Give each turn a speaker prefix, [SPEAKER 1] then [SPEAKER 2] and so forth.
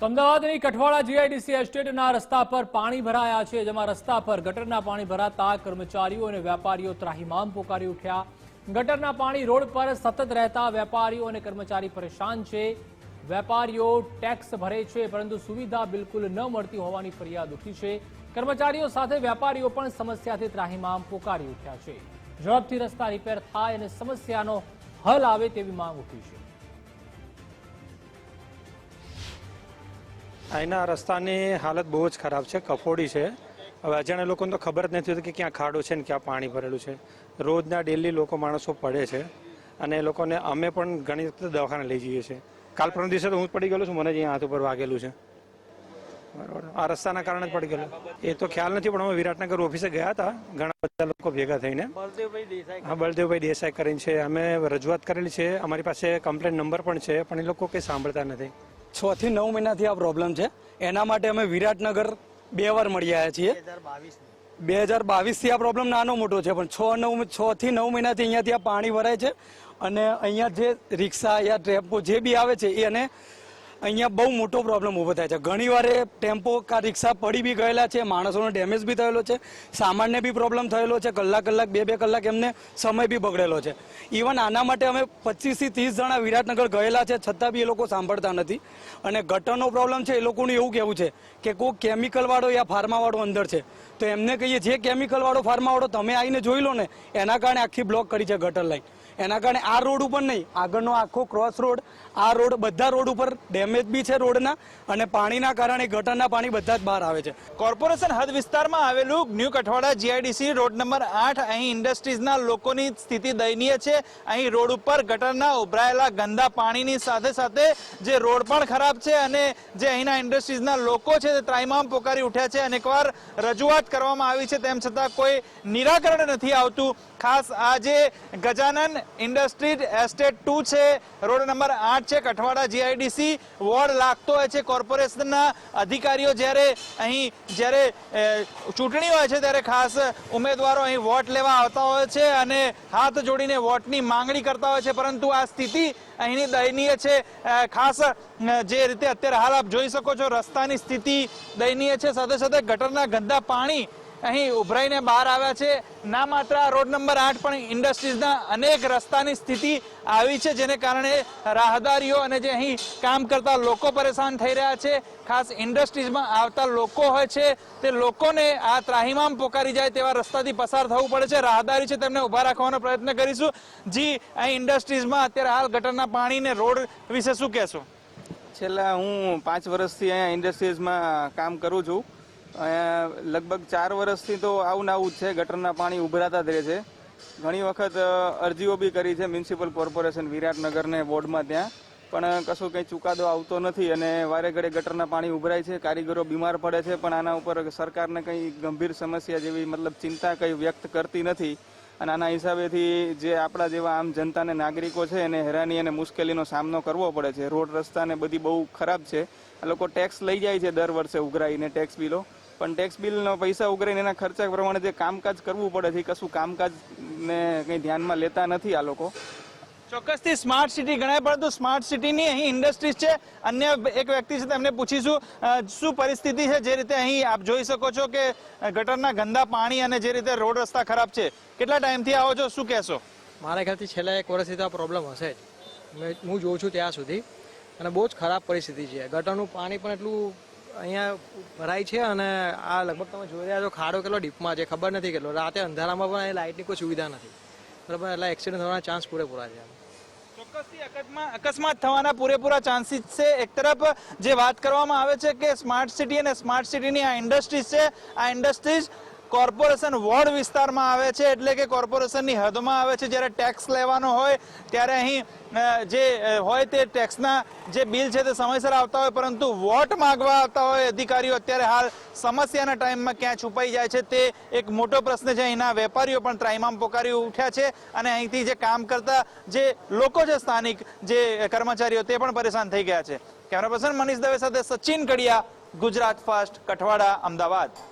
[SPEAKER 1] અમદાવાદની કઠવાડા જીઆઈડીસી એસ્ટેટના રસ્તા પર પાણી ભરાયા છે, જેમાં રસ્તા પર ગટરના પાણી ભરાતા કર્મચારીઓ અને વેપારીઓ ત્રાહિમામ પોકારી ઉઠ્યા। ગટરના પાણી રોડ પર સતત રહેતા વેપારીઓ અને કર્મચારી પરેશાન છે। વેપારીઓ ટેક્સ ભરે છે, પરંતુ સુવિધા બિલકુલ ન મળતી હોવાની ફરિયાદ ઉઠી છે। કર્મચારીઓ સાથે વેપારીઓ પણ સમસ્યાથી ત્રાહિમામ પોકારી ઉઠ્યા છે। ઝડપથી રસ્તા રિપેર થાય અને સમસ્યાનો હલ આવે તેવી માંગ ઉઠી છે।
[SPEAKER 2] અહીંના રસ્તાની હાલત બહુ જ ખરાબ છે, કફોડી છે। હવે અજાણ્યા લોકોને તો ખબર જ નથી હોતી કે ક્યાં ખાડો છે ને ક્યાં પાણી ભરેલું છે। રોજના ડેલી માણસો પડે છે અને એ લોકોને અમે પણ ઘણી વખત દવાખાને લઈ જઈએ છીએ। કાલ પરમ દિવસે તો હું જ પડી ગયેલો છું, મને જ અહીંયા હાથ ઉપર વાગેલું છે, બરાબર। આ રસ્તાના કારણે જ પડી ગયેલું એ તો ખ્યાલ નથી, પણ અમે વિરાટનગર ઓફિસે ગયા હતા, ઘણા બધા લોકો ભેગા થઈને। હા, બળદેવભાઈ દેસાઈ કરીને છે, અમે રજૂઆત કરેલી છે, અમારી પાસે કમ્પ્લેન નંબર પણ છે, પણ એ લોકો કંઈ સાંભળતા નથી।
[SPEAKER 3] 6 થી 9 મહિનાથી આ પ્રોબ્લેમ છે। એના માટે અમે વિરાટનગર 2 વાર મળી આવ્યા છીએ। 2022 થી આ પ્રોબ્લેમ નાનો મોટો છે, પણ 6 થી 9 મહિનાથી અહીંયાથી આ પાણી ભરાય છે અને અહીંયા જે રિક્ષા યા ટેમ્પો જે બી આવે છે એ અને અહીંયા બહુ મોટો પ્રોબ્લેમ ઊભો થાય છે। ઘણી વાર ટેમ્પો કા રિક્ષા પડી બી ગયેલા છે, માણસોનો ડેમેજ બી થયેલો છે, સામાનને બી પ્રોબ્લેમ થયેલો છે, કલાક 2 કલાક એમને સમય બી બગડેલો છે। ઇવન આના માટે અમે 25 થી 30 જણા વિરાટનગર ગયેલા છે, છતાં બી એ લોકો સાંભળતા નથી। અને ગટરનો પ્રોબ્લેમ છે, એ લોકોનું એવું કહેવું છે કે કોઈ કેમિકલવાળો યા ફાર્માવાળો અંદર છે, તો એમને કહીએ જે કેમિકલવાળો ફાર્માવાળો તમે આવીને જોઈ લો ને, એના કારણે આખી બ્લોક કરી છે ગટર લાઈન। એના કારણે આ રોડ ઉપર નહીં, આગળનો આખો ક્રોસ રોડ, આ રોડ, બધા રોડ ઉપર ડેમેજ બી છે રોડના, અને પાણીના કારણે ગટરના પાણી બધા જ બહાર આવે છે।
[SPEAKER 4] કોર્પોરેશન હદ વિસ્તારમાં આવેલું new Kathwada GIDC road number 8, અહીં ઇન્ડસ્ટ્રીઝના લોકોની સ્થિતિ દયનીય છે। અહીં રોડ ઉપર ગટરના ઉભરાયેલા ગંદા પાણીની સાથે સાથે જે રોડ પણ ખરાબ છે અને જે અહીંના ઇન્ડસ્ટ્રીઝના લોકો છે તે ત્રાહિમામ પોકારી ઉઠ્યા છે। અનેકવાર રજૂઆત કરવામાં આવી છે, તેમ છતાં કોઈ નિરાકરણ નથી આવતું। ખાસ આ જે ગજાનન ઇન્ડસ્ટ્રીઝ એસ્ટેટ 2 છે, રોડ નંબર 8 છે, કઠવાડા જીઆઈડીસી વોર્ડ લાગતો હોય છે। કોર્પોરેશનના અધિકારીઓ જ્યારે ચૂંટણી હોય છે ત્યારે ખાસ ઉમેદવારો અહીં વોટ લેવા આવતા હોય છે અને હાથ જોડીને વોટની માંગણી કરતા હોય છે, પરંતુ આ સ્થિતિ અહીંની દયનીય છે। ખાસ જે રીતે અત્યારે હાલ આપ જોઈ શકો છો, રસ્તાની સ્થિતિ દયનીય છે, સાથે સાથે ગટરના ગંદા પાણી અહીં ઉભરાઈને બહાર આવ્યા છે। ના માત્ર આ રોડ નંબર 8 પણ ઇન્ડસ્ટ્રીઝના અનેક રસ્તાની સ્થિતિ આવી છે, જેને કારણે રાહદારીઓ અને જે અહીં કામ કરતા લોકો પરેશાન થઈ રહ્યા છે। ખાસ ઇન્ડસ્ટ્રીઝમાં આવતા લોકો હોય છે, તે લોકોને આ ત્રાહિમામ પોકારી જાય તેવા રસ્તાથી પસાર થવું પડે છે। રાહદારી છે, તેમને ઊભા રાખવાનો પ્રયત્ન કરીશું। જી, અહીં ઇન્ડસ્ટ્રીઝમાં અત્યારે હાલ ગટરના પાણી ને રોડ વિશે શું કહેશો?
[SPEAKER 5] છેલ્લા હું 5 વર્ષથી અહીંયા ઇન્ડસ્ટ્રીઝમાં કામ કરું છું। અહીંયા લગભગ 4 વર્ષથી તો આવું ને આવું જ છે, ગટરના પાણી ઉભરાતા જ રહે છે। ઘણી વખત અરજીઓ બી કરી છે મ્યુનિસિપલ કોર્પોરેશન વિરાટનગરને વોર્ડમાં, ત્યાં પણ કશું કંઈ ચુકાદો આવતો નથી અને વારે ઘડે ગટરના પાણી ઉભરાય છે, કારીગરો બીમાર પડે છે, પણ આના ઉપર સરકારને કંઈ ગંભીર સમસ્યા જેવી ચિંતા કંઈ વ્યક્ત કરતી નથી। અને આના હિસાબેથી જે આપણા જેવા આમ જનતાને નાગરિકો છે એને હેરાની અને મુશ્કેલીનો સામનો કરવો પડે છે। રોડ રસ્તાને બધી બહુ ખરાબ છે। આ લોકો ટેક્સ લઈ જાય છે દર વર્ષે ઉઘરાઈને ટેક્સ બિલો, પણ ટેક્સ બિલનો પૈસા ઉઘરાઈને એના ખર્ચા પ્રમાણે જે કામકાજ કરવું પડે છે, કશું કામકાજને કંઈ ધ્યાનમાં લેતા નથી આ લોકો।
[SPEAKER 4] ચોક્કસથી સ્માર્ટ સિટી ગણાય, પરંતુ સ્માર્ટ સિટીની અહીં ઇન્ડસ્ટ્રીઝ છે। અન્ય એક વ્યક્તિ છે, તેમને પૂછીશું શું પરિસ્થિતિ છે। જે રીતે અહીં આપ જોઈ શકો છો કે ગટરના ગંદા પાણી અને જે રીતે રોડ રસ્તા ખરાબ છે, કેટલા ટાઈમથી આવો છો, શું કહેશો?
[SPEAKER 6] મારા ખ્યાલથી છેલ્લા 1 વર્ષથી તો આ પ્રોબ્લેમ હશે જ, હું જોઉં છું ત્યાં સુધી, અને બહુ જ ખરાબ પરિસ્થિતિ છે। ગટરનું પાણી પણ એટલું અહીંયા ભરાય છે અને આ લગભગ તમે જોઈ રહ્યા છો ખાડો કેટલો ડીપમાં છે, ખબર નથી કેટલો। રાતે અંધારામાં પણ અહીં લાઇટની કોઈ સુવિધા નથી, બરાબર, એટલે એક્સિડન્ટ થવાના ચાન્સ પૂરેપૂરા છે।
[SPEAKER 4] ચોક્કસથી અકસ્માત થવાના પૂરેપૂરા ચાન્સીસ છે। એક તરફ જે વાત કરવામાં આવે છે કે સ્માર્ટ સિટી અને સ્માર્ટ સિટીની આ ઇન્ડસ્ટ્રીઝ છે, આ ઇન્ડસ્ટ્રીઝ કોર્પોરેશન વોર્ડ વિસ્તારમાં આવે છે, એટલે કે કોર્પોરેશનની હદમાં આવે છે। જ્યારે ટેક્સ લેવાનો હોય ત્યારે અહીં જે હોય તે ટેક્સના જે બિલ છે તે સમયસર આવતા હોય, પરંતુ વોટ માંગવા આવતા હોય અધિકારીઓ અત્યારે હાલ સમસ્યાના ટાઈમમાં ક્યાં છુપાઈ જાય છે, તે એક મોટો પ્રશ્ન છે। અહીંના વેપારીઓ પણ ત્રાહિમામ પોકારી ઉઠ્યા છે અને અહીંથી જે કામ કરતા જે લોકો છે, સ્થાનિક જે કર્મચારીઓ, તે પણ પરેશાન થઈ ગયા છે। કેમેરા પર્સન મનીષ દવે સાથે સચિન કડિયા, ગુજરાત ફર્સ્ટ, કઠવાડા, અમદાવાદ।